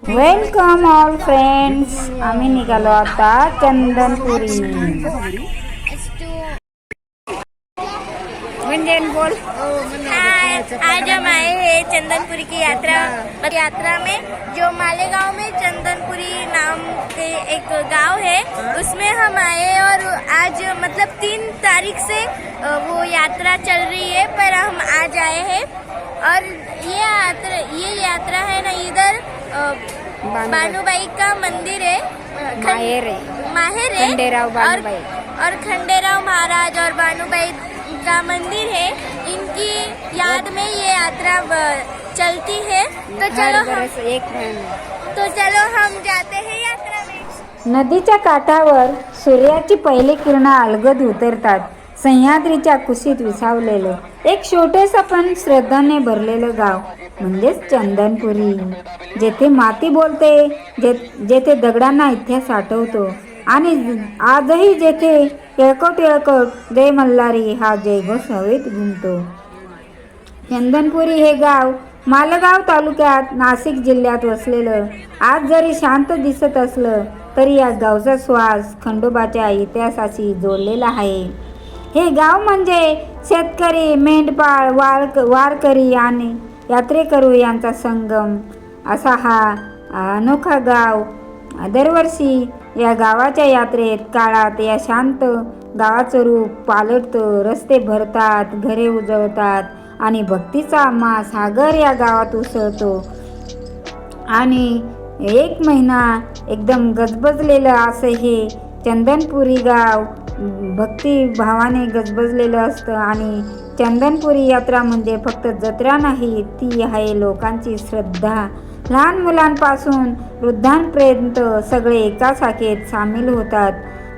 Welcome all friends. आम्ही निघालो आता चंदनपुरी. म्हणजे बोल. आज हम आए हैं चंदनपुरी की यात्रा में जो मालेगांव में चंदनपुरी नाम के एक गांव है उसमें हम आए और आज मतलब 3 तारीख से वो यात्रा चल रही है पर हम आज आए हैं और ये यात्रा है ना इधर बानुबाई का मंदिर है माहेर है और खंडेराव महाराज और बानुबाई का मंदिर है. इनकी याद में ये यात्रा चलती है. तो चलो हम जाते हैं यात्रा में. नदीच्या काठावर सूर्याची पहिली किरण अलगद उतरतात. सह्याद्रीच्या कुशीत विसावलेलं एक छोटेसं पण श्रद्धाने भरलेलं गाव म्हणजेच चंदनपुरी. जेथे माती बोलते, जेथे दगडांना इतिहास आठवतो आणि आजही जेथे येळकोट जय मल्हारी हा जयघोष हवेत घुमतो. चंदनपुरी हे गाव मालेगाव तालुक्यात नाशिक जिल्ह्यात वसलेलं आज जरी शांत दिसत असलं तरी या गावचा श्वास खंडोबाच्या इतिहासाशी जोडलेला आहे. हे गाव म्हणजे शेतकरी, मेंढपाळ, वारकरी आणि यात्रेकरू यांचा संगम असा हा अनोखा गाव. दरवर्षी या गावाच्या यात्रेत काळात या शांत गावाचं रूप पालटतं. रस्ते भरतात, घरे उजळतात आणि भक्तीचा महासागर या गावात उसळतो. आणि 1 महिना एकदम गजबजलेलं असं हे चंदनपुरी गाव भक्तिभावाने गजबजलेलं असतं. आणि चंदनपुरी यात्रा म्हणजे फक्त जत्रा नाही, ती आहे लोकांची श्रद्धा. लहान मुलांपासून वृद्धांपर्यंत सगळे एका शाखेत सामील होतात.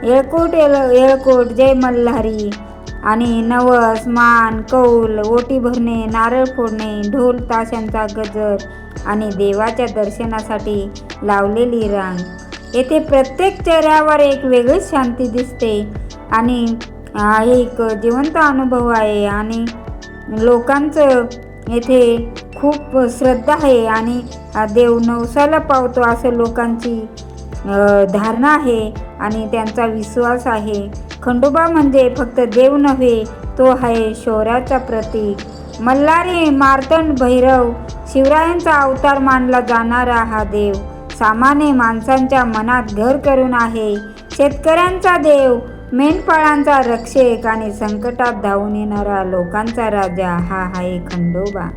येळकोट जय मल्हारी आणि नवस, मान, कौल, ओटी भरणे, नारळ फोडणे, ढोल ताशांचा गजर आणि देवाच्या दर्शनासाठी लावलेली रांग. येथे प्रत्येक चेहऱ्यावर एक वेगळीच शांती दिसते आणि एक जिवंत अनुभव आहे. आणि लोकांचं येथे खूप श्रद्धा आहे आणि देव नवसाला पावतो असं लोकांची धारणा आहे आणि त्यांचा विश्वास आहे. खंडोबा म्हणजे फक्त देव नव्हे, तो आहे शौर्याचा प्रतीक. मल्हारी, मार्तंड, भैरव, शिवरायांचा अवतार मानला जाणारा हा देव सामान्य माणसांच्या मनात घर करून आहे. शेतकऱ्यांचा देव, मेंढपाळांचा रक्षक आणि संकटात धावून येणारा लोकांचा राजा हा आहे खंडोबा.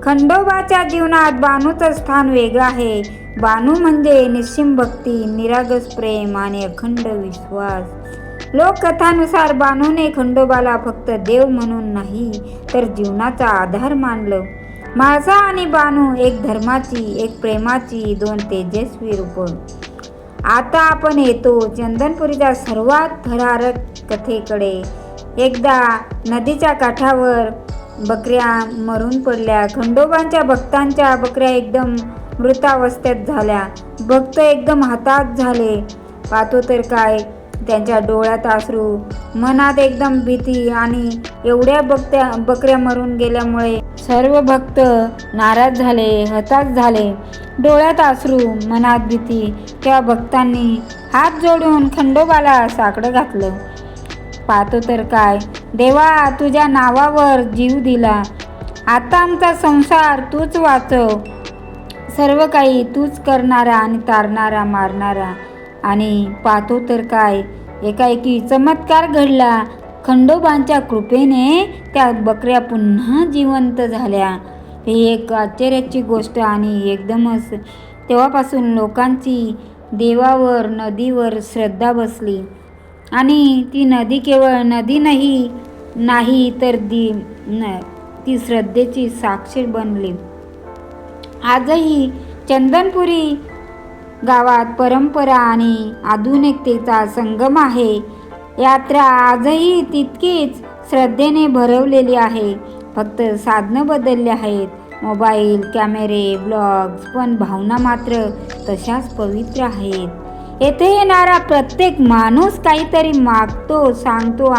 खंडोबाच्या जीवनात बानूचं स्थान वेगळं आहे. बानू म्हणजे निस्सीम भक्ती, निरागस प्रेम आणि अखंड विश्वास. लोककथानुसार बानूने खंडोबाला फक्त देव म्हणून नाही तर जीवनाचा आधार मानलं. म्हाळसा आणि बानू एक धर्माची, एक प्रेमाची 2 तेजस्वी रूपं. आता आपण येतो चंदनपुरीच्या सर्वात थरारक कथेकडे. एकदा नदीच्या काठावर बकऱ्या मरून पडल्या. खंडोबांच्या भक्तांच्या बकऱ्या एकदम मृतावस्थेत झाल्या. भक्त एकदम हताश झाले. पाहतो तर काय, त्यांच्या डोळ्यात अश्रू, मनात एकदम भीती आणि एवढ्या बकऱ्या मरून गेल्यामुळे सर्व भक्त नाराज झाले, हताश झाले. डोळ्यात अश्रू, मनात भीती. त्या भक्तांनी हात जोडून खंडोबाला साकडं घातलं. पाहतो तर काय, देवा तुझ्या नावावर जीव दिला, आता आमचा संसार तूच वाचव. सर्व काही तूच करणारा आणि तारणारा, मारणारा. आणि पाहतो तर काय, एकाएकी चमत्कार घडला. खंडोबांच्या कृपेने त्या बकऱ्या पुन्हा जिवंत झाल्या. ही एक आश्चर्याची गोष्ट. आणि एकदमच तेव्हापासून लोकांची देवावर, नदीवर श्रद्धा बसली. आणि ती नदी केवळ नदी नाही तर ती श्रद्धेची साक्षी बनली. आजही चंदनपुरी गावात परंपरा आणि आधुनिकतेचा संगम आहे. यात्रा आजही तितकीच श्रद्धेने भरवलेली आहे. फक्त साधनं बदलली आहेत, मोबाईल, कॅमेरे, ब्लॉग्स, पण भावना मात्र तशाच पवित्र आहेत. येथे येणारा प्रत्येक माणूस काहीतरी मागतो, सांगतो.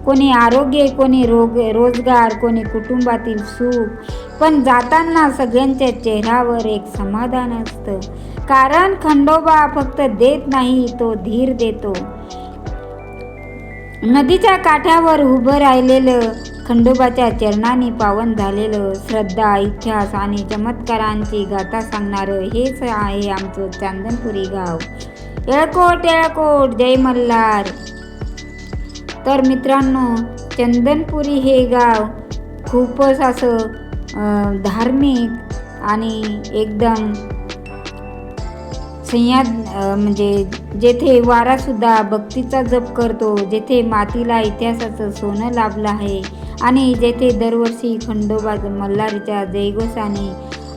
कोणी आरोग्य, कोणी रोजगार, कोणी कुटुंबातील सुख, पण जाताना सगळ्यांच्या चेहऱ्यावर एक समाधान असतं, कारण खंडोबा फक्त देत नाही, तो धीर देतो. नदीच्या काठावर उभं राहिलेलं, खंडोबाच्या चरणांनी पावन झालेलं, श्रद्धा, इतिहास आणि चमत्कारांची गाथा सांगणारं हेच आहे आमचं चंदनपुरी गाव. येळकोट येळकोट, जय मल्हार. तर मित्रांनो, चंदनपुरी हे गाव खूपच असं धार्मिक आणि एकदम म्हणजे जेथे वारासुद्धा भक्तीचा जप करतो, जेथे मातीला इतिहासाचं सोनं लाभलं आहे आणि जेथे दरवर्षी खंडोबा मल्हारीच्या जयघोषाने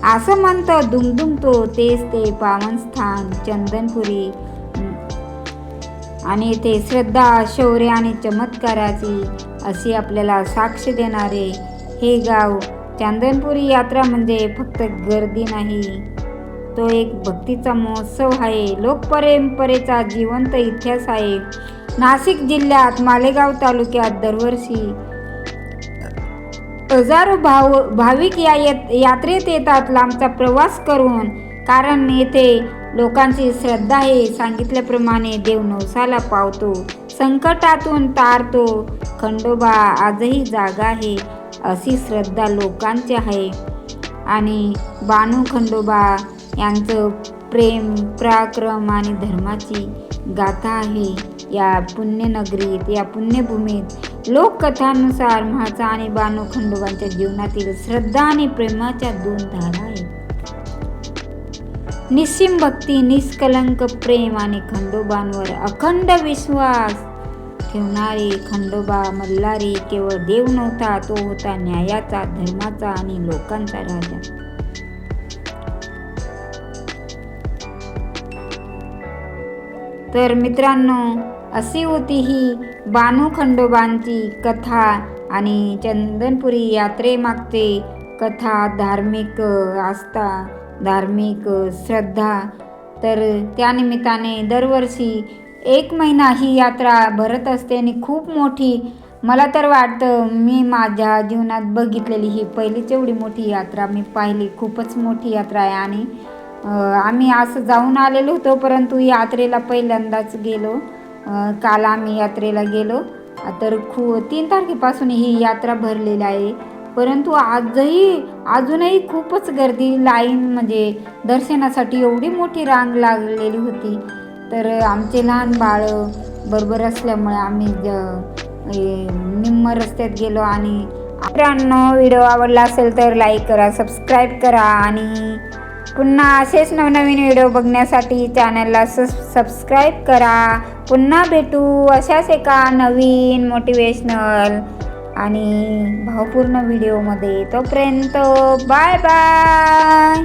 असं म्हणतं दुमदुमतो, तेच ते पावनस्थान चंदनपुरी. आणि येथे श्रद्धा, शौर्य आणि चमत्काराची अशी आपल्याला साक्ष देणारे हे गाव. चंदनपुरी यात्रा म्हणजे फक्त गर्दी नाही, तो एक भक्तीचा महोत्सव आहे, लोकपरंपरेचा जिवंत इतिहास आहे. नाशिक जिल्ह्यात मालेगाव तालुक्यात दरवर्षी हजारो भाविक या यात्रेत येतात लांबचा प्रवास करून, कारण येथे लोकांची श्रद्धा आहे. सांगितल्याप्रमाणे देव नवसाला पावतो, संकटातून तारतो. खंडोबा आजही जागा आहे अशी श्रद्धा लोकांची आहे. आणि बानू खंडोबा यांचं प्रेम, पराक्रम आणि धर्माची गाथा आहे या पुण्यनगरीत, या पुण्यभूमीत. लोककथांनुसार म्हाचा आणि बानू खंडोबांच्या जीवनातील श्रद्धा आणि प्रेमाच्या दोन धारा आहेत. निस्सीम भक्ती, निष्कलंक प्रेम आणि खंडोबांवर अखंड विश्वास ठेवणारे खंडोबा मल्हारी केवळ देव नव्हता, तो होता न्यायाचा, धर्माचा आणि लोकांचा राजा. तर मित्रांनो, अशी होती ही बानू खंडोबांची कथा आणि चंदनपुरी यात्रेमागचे कथा, धार्मिक आस्था, धार्मिक श्रद्धा. तर त्यानिमित्ताने दरवर्षी 1 महिना ही यात्रा भरत असते आणि खूप मोठी, मला तर वाटतं मी माझ्या जीवनात बघितलेली ही पहिलीच एवढी मोठी यात्रा मी पाहिली. खूपच मोठी यात्रा आहे. आणि आम्ही असं जाऊन आलेलो होतो, परंतु यात्रेला पहिल्यांदाच गेलो. काल आम्ही यात्रेला गेलो. तर 3 तारखेपासून ही यात्रा भरलेली आहे, परंतु अजूनही खूपच गर्दी, लाईन म्हणजे दर्शनासाठी एवढी मोठी रांग लागलेली होती. तर आमचे लहान बाळ बरोबर असल्यामुळे आम्ही निम्म रस्त्यात गेलो. आणि मित्रांनो, व्हिडिओ आवडला असेल तर लाईक करा, सबस्क्राईब करा आणि पुन्हा असेच नवनवीन व्हिडिओ बघण्यासाठी चॅनलला सबस्क्राईब करा. पुन्हा भेटू अशाच एका नवीन मोटिवेशनल आणि भावपूर्ण व्हिडिओमध्ये. तोपर्यंत बाय बाय.